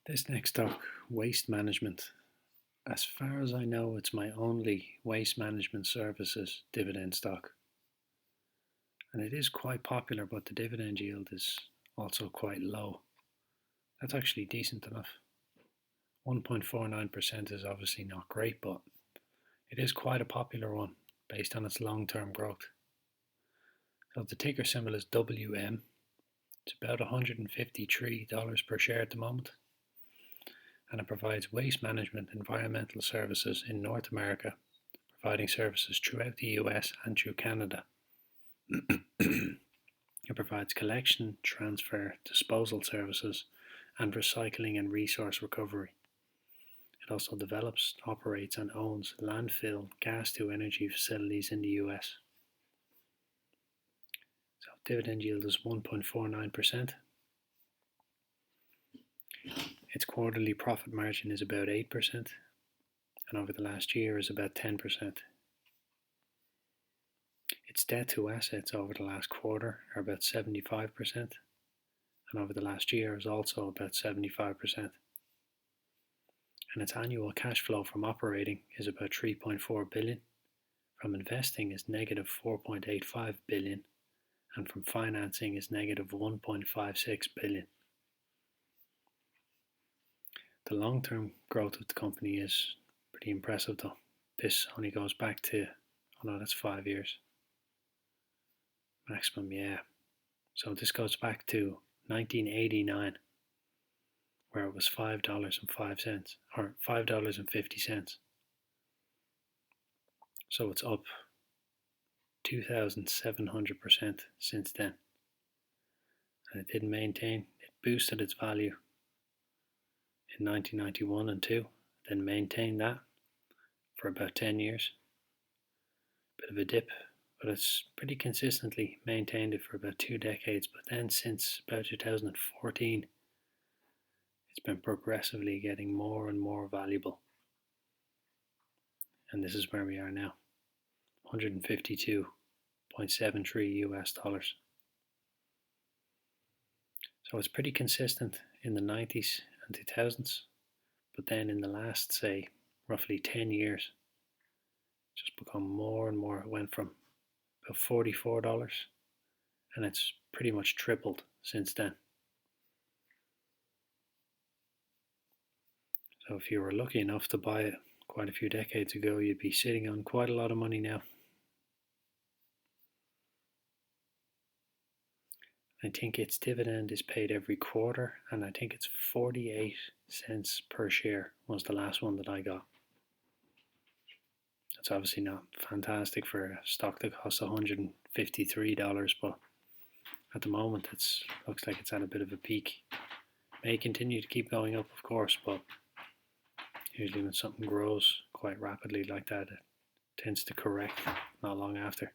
This next stock, waste management. As far as I know, it's my only waste management services dividend stock. And it is quite popular, but the dividend yield is also quite low. That's actually decent enough. 1.49% is obviously not great, but it is quite a popular one based on its long-term growth. So the ticker symbol is WM. It's about $153 per share at the moment. And it provides waste management environmental services in North America, providing services throughout the US and through Canada. It provides collection, transfer, disposal services, and recycling and resource recovery. It also develops, operates, and owns landfill gas to energy facilities in the US. So dividend yield is 1.49%. Its quarterly profit margin is about 8%, and over the last year is about 10%. Its debt to assets over the last quarter are about 75%, and over the last year is also about 75%. And its annual cash flow from operating is about 3.4 billion, from investing is negative 4.85 billion, and from financing is negative 1.56 billion. The long-term growth of the company is pretty impressive though. This only goes back to, oh no, that's 5 years. Maximum, yeah. So this goes back to 1989, where it was $5.05 or $5.50. So it's up 2,700% since then. And it didn't maintain, it boosted its value in 1991 and 2, then maintained that for about 10 years. Bit of a dip, but it's pretty consistently maintained it for about 2 decades. But then since about 2014, it's been progressively getting more and more valuable. And this is where we are now, 152.73 US dollars. So it's pretty consistent in the 90s and 2000s, but then in the last, say, roughly 10 years, it's just become more and more. It went from about $44 and it's pretty much tripled since then. So if you were lucky enough to buy it quite a few decades ago, you'd be sitting on quite a lot of money now. I think its dividend is paid every quarter, and I think it's 48 cents per share was the last one that I got. That's obviously not fantastic for a stock that costs $153, but at the moment it looks like it's at a bit of a peak. May continue to keep going up, of course, but usually when something grows quite rapidly like that, it tends to correct not long after.